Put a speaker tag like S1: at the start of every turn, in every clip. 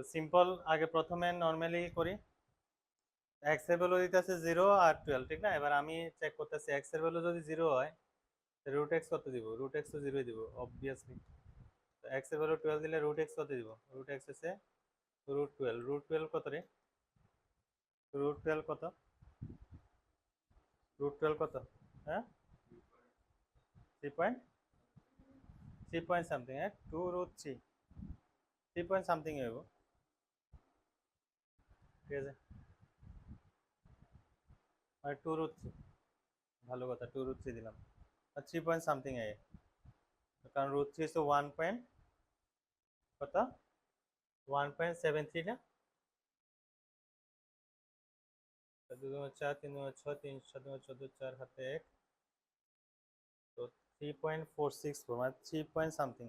S1: তো সিম্পল আগে প্রথমে নর্মালি করি। এক্স এর ভ্যালু দিতেছে 0 আর 12, ঠিক না? এবার আমি চেক করতেছি এক্স এর ভ্যালু যদি 0 হয় রুট এক্স কত দিব? রুট এক্স তো 0 দিব অবভিয়াসলি। তো এক্স এর ভ্যালু 12 দিলে রুট এক্স কত দিব? রুট এক্স হচ্ছে √12। √12 কত রে? √12 কত? √12 কত? হ্যাঁ, 3 পয়েন্ট সামথিং। হ্যাঁ, 2√3, 3 পয়েন্ট সামথিং হইব, ঠিক আছে? মানে 2√3, ভালো কথা, 2√3 দিলাম আর 3 পয়েন্ট সামথিং এ, কারণ √3 হচ্ছে 1 পয়েন্ট কত, 1.73 না? 4 3 6 3 7 14 4 হাতে 1, তো 3.464 মানে 3 পয়েন্ট সামথিং,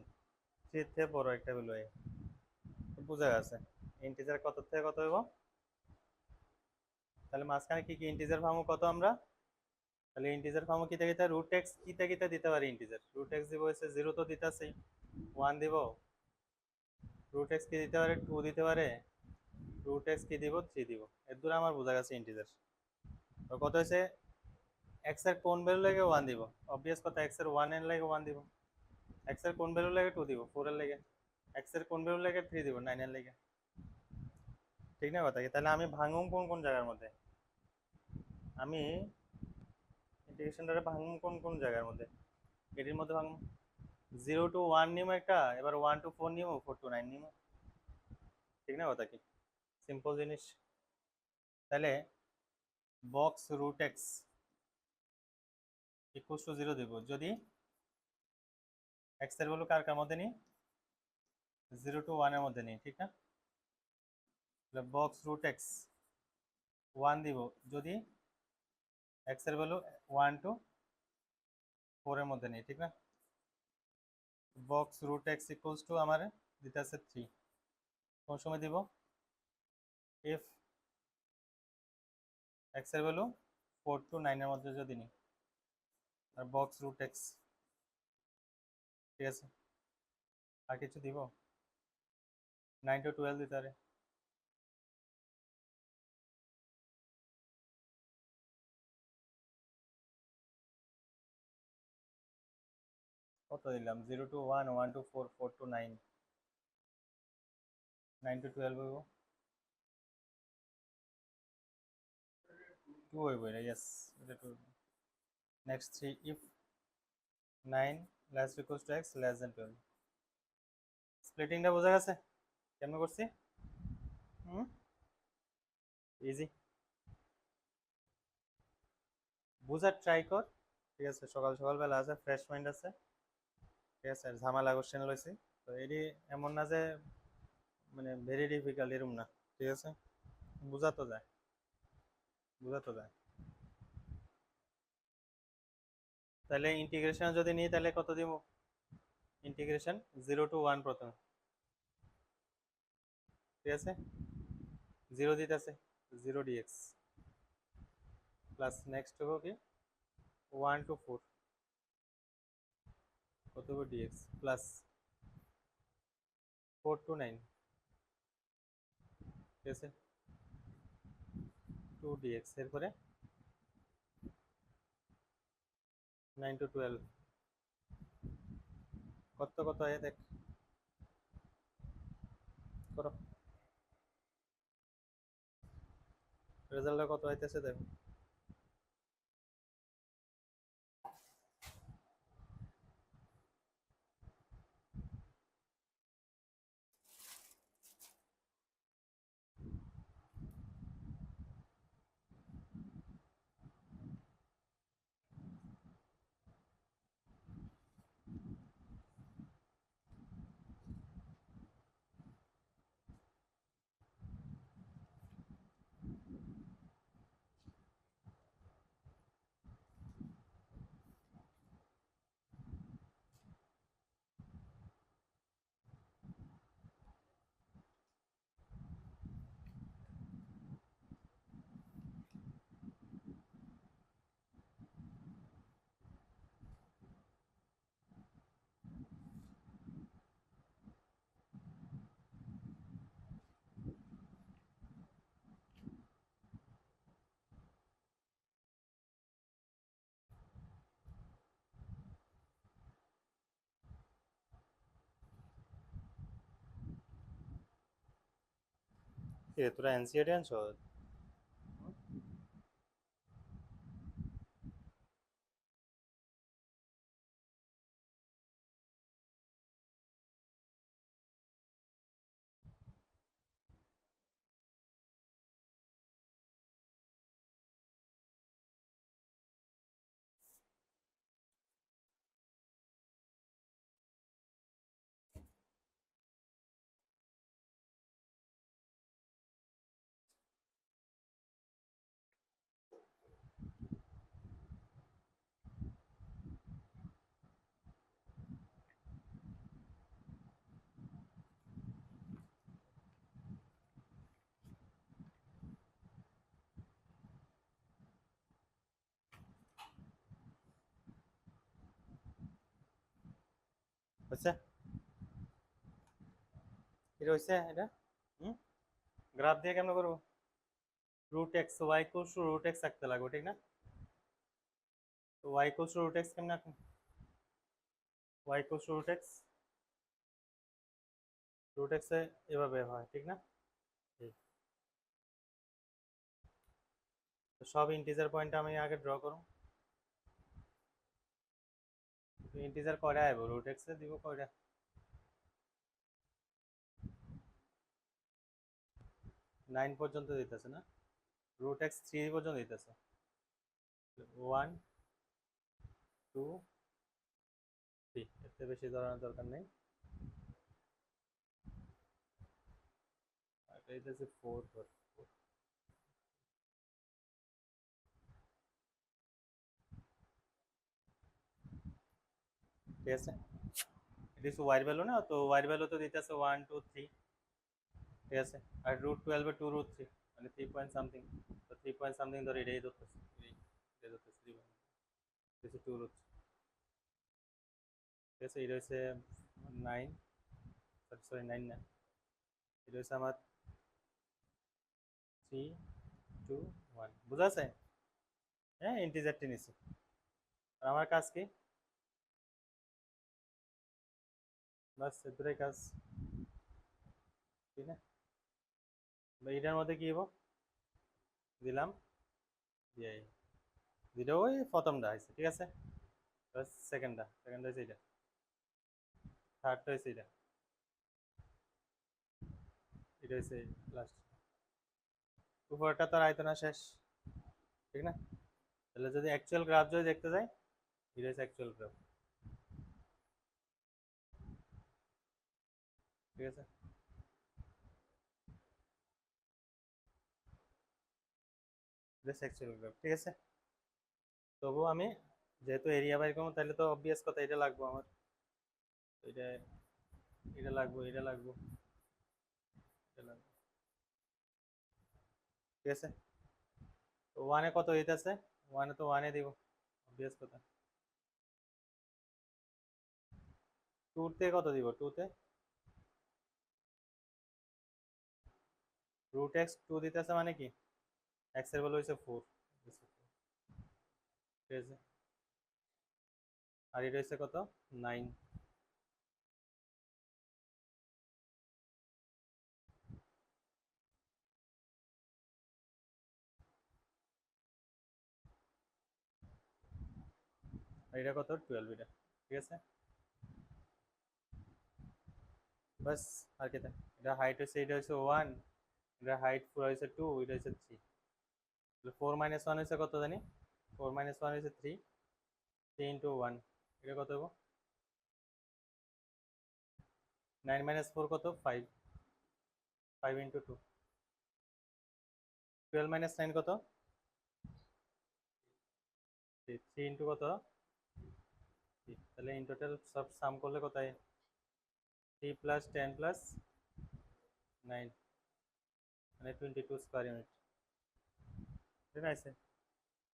S1: 3 থেকে বড় একটা ভ্যালু বোঝা গেছে। ইন্টিজার কত থেকে কত হইব? তাহলে মাঝখানে কি কি ইন্টিজার ভাঙবো কত আমরা? তাহলে ইন্টিজার ফর্ম কিতে কিতে রুট এক্স কিতে কিতে দিতে পারি ইন্টিজার। রুট এক্স দিব হচ্ছে 0 তো দিতেছেই, 1 দিব, রুট এক্স কি দিতে পারে 2 দিতে পারে, রুট এক্স কি দিব 3 দিব। এর দূরে আমার বোঝা গেছে ইন্টিজার। তো কত হয়েছে? এক্স এর কোন ভ্যালু লাগে 1 দিব, অবভিয়াস কথা, এক্স এর 1 এর লাগে 1 দিব, এক্স এর কোন ভ্যালু লাগে 2 দিব 4 এর লাগে, এক্স এর কোন ভ্যালু লাগে 3 দিব 9 এর লাগে, ঠিক না কথা কি? তাহলে আমি ভাঙুম কোন কোন জায়গার মধ্যে? আমি ইন্টিগ্রেশনটা ভাঙুম কোন কোন জায়গার মধ্যে? এটির মধ্যে ভাঙুম 0 to 1 নিমো একটা, এবার 1 to 4 নিমো, 4 to 9 নিমো, ঠিক না কথা কি? সিম্পল জিনিস। তাহলে box root X equals to 0 দেব যদি এক্স এর ভ্যালু কার কার মধ্যে নিই? 0 to 1 এর মধ্যে নিই, ঠিক না? তাহলে বক্স রুট এক্স 1 দিব যদি এক্স এর ভ্যালু 1 to 4 এর মধ্যে নিই, ঠিক না? Box root X equals to আমার দিতে আছে 3, কোন সময় দিব? ইফ এক্স এর ভ্যালু 4 to 9 এর মধ্যে যদি নিই, আর বক্স রুট এক্স, ঠিক আছে? আর কিছু দিব? 9 to 12 দিতে পারে, কত দিলাম? 0 to 1, 1 to 4, 4 to 9, 9 to 12 হইব, 2 হইব এটা, ইয়েস এটা 2। Next 3 if 9 less equals to x less than 12। স্প্লিটিংটা বোঝা গেছে কেমন করছি? ইজি, বুঝার ট্রাই কর, ঠিক আছে? সকাল সকালবেলা আছে, ফ্রেশ মাইন্ড আছে, ঠিক আছে? আর ঝামেলা কোশ্চেন লইছি, তো এটি এমন না যে মানে ভেরি ডিফিকাল্ট, এরম না, ঠিক আছে? বোঝা তো যায়, বোঝা তো যায়। তাহলে ইন্টিগ্রেশন যদি নিই তাহলে কত দিব? ইন্টিগ্রেশন 0 to 1 প্রথমে, ঠিক আছে? 0 দিতেছে 0 ডিএক্স প্লাস নেক্সট হবো কি 1 to 4 কত হবে ডিএক্স প্লাস 4 to 9, ঠিক আছে? 2 ডিএক্স, এরপরে 9 to 12 কত কত হয় দেখ, করো রেজাল্টটা কত হইতেছে দেখো। কি তোরা এনসিআরটি আনছ? হচ্ছে এটা হচ্ছে এটা। হুম, গ্রাফ দিয়ে কেমন করবো? Root X Y equals to root X রাখতে লাগবে, ঠিক না? তো Y equals to root X কেমন রাখবো? Y equals to root X এভাবে হয়, ঠিক না? এই। তো সব ইন্টিজার পয়েন্ট আমি আগে ড্র করব। ইন্টিজার কয়টা আইব? রুট এক্স এ দিব কয়টা? 9 পর্যন্ত দিতেছে না? রুট এক্স 3 পর্যন্ত দিতেছে। 1 2 3, এতে বেশি ধরানোর দরকার নেই। আর এটা দিতেছে 4 ধর। ঠিক আছে, এটা হচ্ছে ওয়াইয়ের ভ্যালু না, তো ওয়াইয়ের ভ্যালু তো দিতেছে 1 2 3। ঠিক আছে, আর রুট 12 এর 2 রুট 3 মানে 3 পয়েন্ট সামথিং। তো 3 পয়েন্ট সামথিং ধরে এটাই ধরতেছে, এটাই ধরতেছে 3 পয়েন্ট, হচ্ছে 2 রুট। ঠিক আছে, এটা হচ্ছে 9, সরি 9 না, এটা হচ্ছে আমার 3 2 1। বুঝা আছে? হ্যাঁ, ইন্টিজারটি নিছি। আর আমার কাজ কি? বাস এতটাই কাজ, ঠিক না? এটার মধ্যে কি হবো? দিলাম দিয়ে যেটা ওই প্রথমটা হয়েছে, ঠিক আছে। সেকেন্ডটা হয়েছে এটা, থার্ডটা হয়েছে এটা, এটা হয়েছে লাস্ট। উপরটা তো আর আয়তনা শেষ, ঠিক না? তাহলে যদি অ্যাকচুয়াল গ্রাফ যদি দেখতে যাই, এটা হচ্ছে অ্যাকচুয়াল গ্রাফ। ঠিক আছে, এটা হচ্ছে অ্যাকচুয়াল গ্রাফ। ঠিক আছে, তবু আমি যেহেতু এরিয়া বাইর করবো, তাহলে তো অবভিয়াস কথা এটা লাগবো আমার। এটা এটা লাগবো, এটা লাগবো, এটা লাগবো। ঠিক আছে, তো ওয়ানে কত হইতেছে? ওয়ানে তো ওয়ানে দিব, অবভিয়াস কথা। টুতে কত দিব? টুতে রুট এক্স 2 দিতেছে মানে কি? এক্স এর ভ্যালু হচ্ছে 4। ঠিক আছে, আর এটা হচ্ছে কত? 9। আর এটা কত? 12 এটা। ঠিক আছে, বাস। আর কি এটা হাইট হচ্ছে, এটা হচ্ছে 1, এটা হাইট পুরো হচ্ছে 2, এটা হচ্ছে 3। 4 মাইনাস 1 হচ্ছে কত জানি? 4 মাইনাস 1 হচ্ছে 3, 3 ইন্টু 1, এটা কত হবো? 9 মাইনাস 4 কত? 5, 5 ইন্টু 2, 12 মাইনাস 9 কত? 3 ইন্টু কত? 3। তাহলে ইন টোটাল সব সাম করলে কোথায়? 3 প্লাস 10 প্লাস 9 মানে 22 স্কোয়ার ইউনিট। ঠিক আছে,